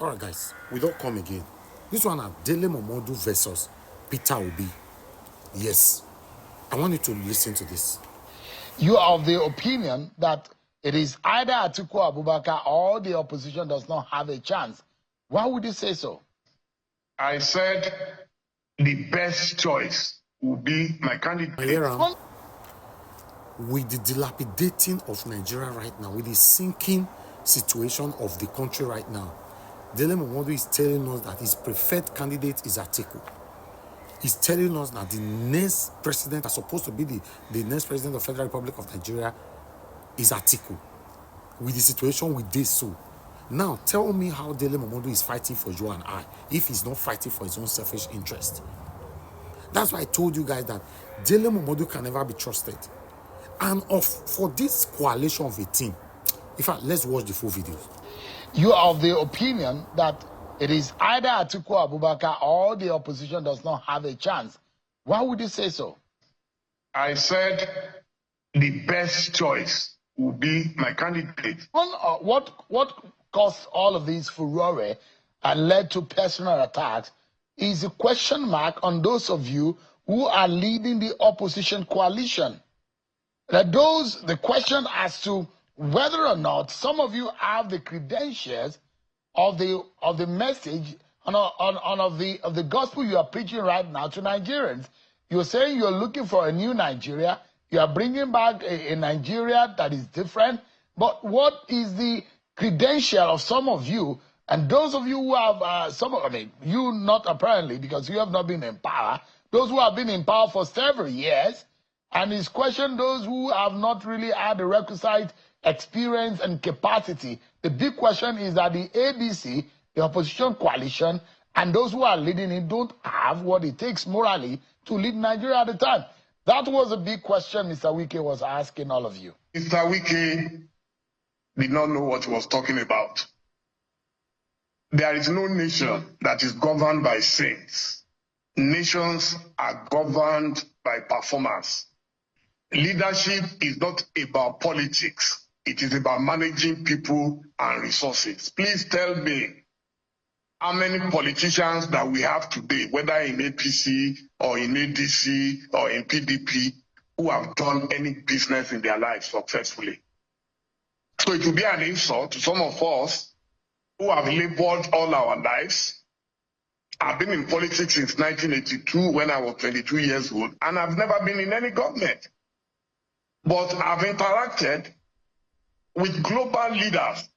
All right, guys, we don't come again. This one are Dele Momodu versus Peter Obi. Yes, I want you to listen to this. You are of the opinion that it is either Atiku Abubakar or the opposition does not have a chance. Why would you say so? I said the best choice would be my candidate. With the dilapidating of Nigeria right now, with the sinking situation of the country right now, Dele Momodu is telling us that his preferred candidate is Atiku. He's telling us that the next president that's supposed to be the next president of the Federal Republic of Nigeria is Atiku. With the situation with this, so now tell me how Dele Momodu is fighting for you and I if he's not fighting for his own selfish interest. That's why I told you guys that Dele Momodu can never be trusted. And for this coalition of a team, in fact, let's watch the full video. You are of the opinion that it is either Atiku Abubakar or the opposition does not have a chance. Why would you say so? I said the best choice would be my candidate. What caused all of these furore and led to personal attacks is a question mark on those of you who are leading the opposition coalition. The question as to whether or not some of you have the credentials of the message of the gospel you are preaching right now to Nigerians. You're saying you're looking for a new Nigeria. You are bringing back a Nigeria that is different. But what is the credential of some of you and those of you who have you not apparently because you have not been in power. Those who have been in power for several years, and he's questioned those who have not really had the requisite experience and capacity. The big question is that the ADC, the opposition coalition, and those who are leading it don't have what it takes morally to lead Nigeria at the time. That was a big question Mr. Wike was asking all of you. Mr. Wike did not know what he was talking about. There is no nation that is governed by saints. Nations are governed by performance. Leadership is not about politics. It is about managing people and resources. Please tell me how many politicians that we have today, whether in APC or in ADC or in PDP, who have done any business in their lives successfully. So it will be an insult to some of us who have labored all our lives. I've been in politics since 1982 when I was 22 years old, and I've never been in any government. But I've interacted with global leaders,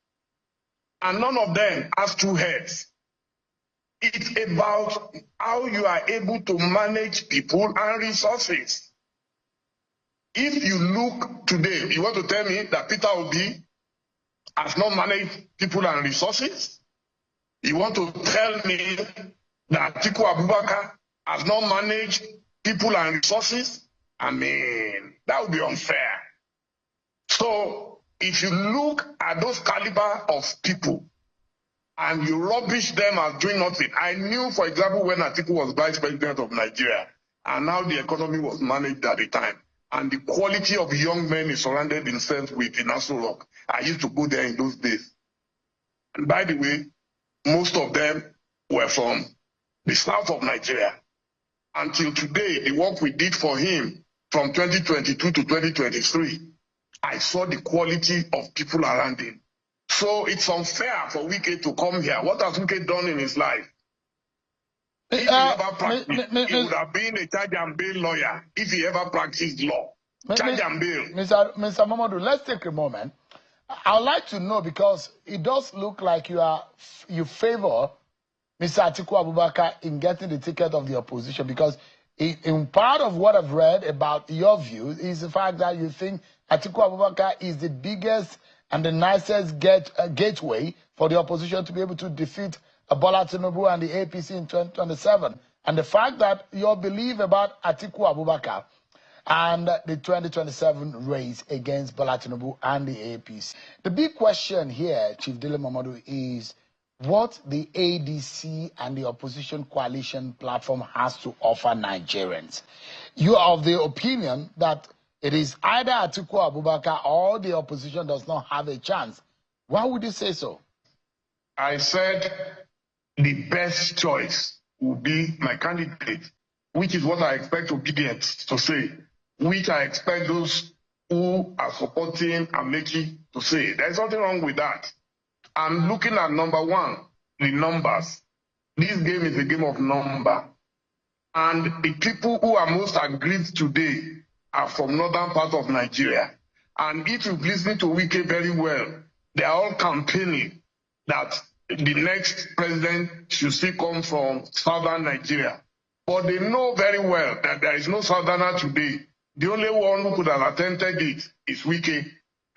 and none of them has two heads. It's about how you are able to manage people and resources. If you look today, you want to tell me that Peter Obi has not managed people and resources? You want to tell me that Atiku Abubakar has not managed people and resources? I mean, that would be unfair. So if you look at those caliber of people and you rubbish them as doing nothing, I knew, for example, when Atiku was vice president of Nigeria and how the economy was managed at the time, and the quality of young men he surrounded himself with in Aso Rock. I used to go there in those days. And by the way, most of them were from the south of Nigeria. Until today, the work we did for him from 2022 to 2023, I saw the quality of people around him. So it's unfair for Wike to come here. What has Wike done in his life? If he ever practiced, he would have been a charge and bail lawyer if he ever practiced law. Charge and bail. Mr. Momodu, let's take a moment. I would like to know, because it does look like you favor Mr. Atiku Abubakar in getting the ticket of the opposition, because in part of what I've read about your views is the fact that you think Atiku Abubakar is the biggest and the nicest gateway for the opposition to be able to defeat Bola Tinubu and the APC in 2027. And the fact that your belief about Atiku Abubakar and the 2027 race against Bola Tinubu and the APC. The big question here, Chief Dele Momodu, is what the ADC and the opposition coalition platform has to offer Nigerians. You are of the opinion that it is either Atiku Abubakar or the opposition does not have a chance. Why would you say so? I said the best choice will be my candidate, which is what I expect obedience to say, which I expect those who are supporting Amechi to say. There's nothing wrong with that. I'm looking at number one, the numbers. This game is a game of number. And the people who are most aggrieved today are from northern part of Nigeria. And if you listen to Wike very well, they are all campaigning that the next president should still come from southern Nigeria. But they know very well that there is no southerner today. The only one who could have attempted it is Wike.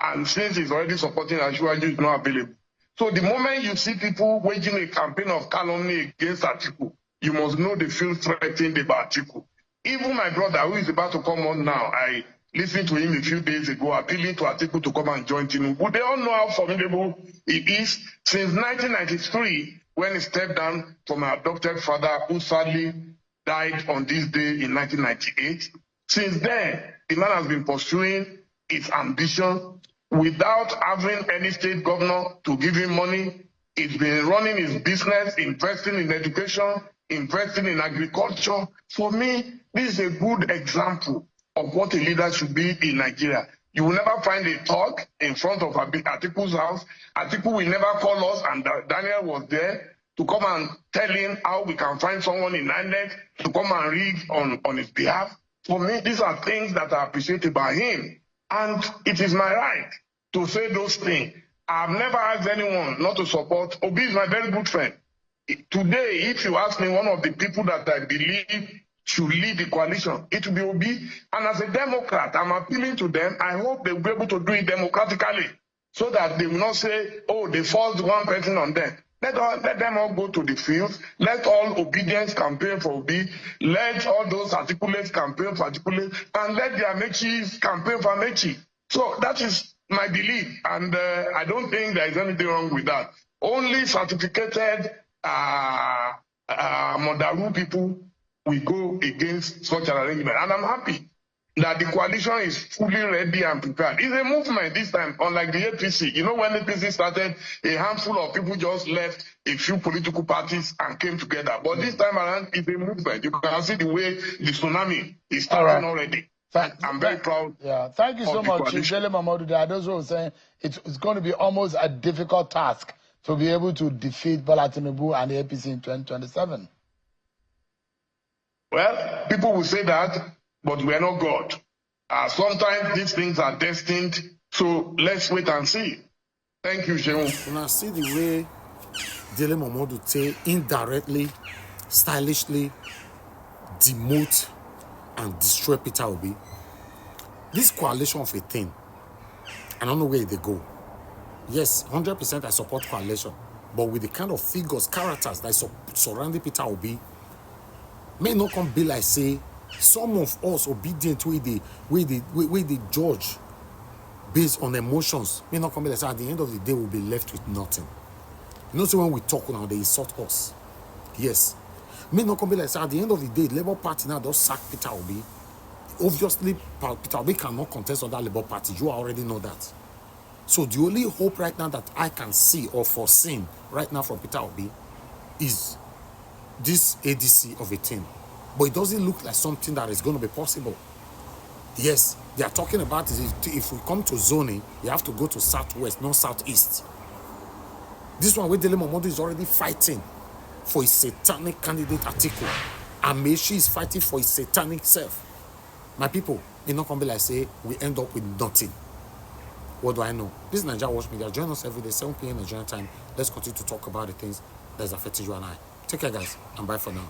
And since he's already supporting Ashwaju, is not available. So the moment you see people waging a campaign of calumny against Atiku, you must know they feel threatened about Atiku. Even my brother, who is about to come on now, I listened to him a few days ago, appealing to Atiku to come and join Tinubu. They all know how formidable he is. Since 1993, when he stepped down from my adopted father, who sadly died on this day in 1998. Since then, the man has been pursuing his ambition without having any state governor to give him money. He's been running his business, investing in education, investing in agriculture. For me, this is a good example of what a leader should be in Nigeria. You will never find a talk in front of Atiku's house. Atiku will never call us, and Daniel was there to come and tell him how we can find someone in INEC to come and read on his behalf. For me, these are things that are appreciated by him. And it is my right to say those things. I've never asked anyone not to support. Obi is my very good friend. Today, if you ask me one of the people that I believe should lead the coalition, it will be Obi. And as a Democrat, I'm appealing to them. I hope they'll be able to do it democratically so that they will not say, oh, they forced one person on them. Let them all go to the field. Let all obedience campaign for Obi. Let all those articulates campaign for articulate. And let the Amechis campaign for Amechi. So that is my belief. And I don't think there is anything wrong with that. Only certificated Modaru people will go against such an arrangement. And I'm happy that the coalition is fully ready and prepared. It's a movement this time, unlike the APC. You know, when the APC started, a handful of people just left a few political parties and came together. But this time around, it's a movement. You can see the way the tsunami is starting already. I'm very proud. Yeah, thank you so much, Dele Momodu. There are those who are saying it's going to be almost a difficult task to be able to defeat Bola Tinubu and the APC in 2027. Well, people will say that, but we are not God. Sometimes these things are destined, so let's wait and see. Thank you, Shehu. When I see the way Dele Momodu say indirectly, stylishly demote and destroy Peter Obi, this coalition of a thing, I don't know where they go. Yes, 100% I support coalition, but with the kind of figures, characters that surrounding Peter Obi, may not come be like say some of us obedient way they judge based on emotions. May not come be like say at the end of the day we'll be left with nothing. You know, so when we talk now, they insult us. Yes. May not come be like say at the end of the day, Labour Party now does sack Peter Obi. Obviously, Peter Obi cannot contest on that Labour Party. You already know that. So the only hope right now that I can see or foreseen right now from Peter Obi is this ADC of a thing. But it doesn't look like something that is going to be possible. Yes, they are talking about is if we come to zoning, you have to go to southwest, not southeast. This one where Dele Momodu is already fighting for his satanic candidate Atiku. And Meshi is fighting for his satanic self. My people, it's not going to be like say we end up with nothing. What do I know? This is NAIJA Watch Media. Join us every day, 7 p.m. Nigerian time. Let's continue to talk about the things that's affecting you and I. Take care, guys, and bye for now.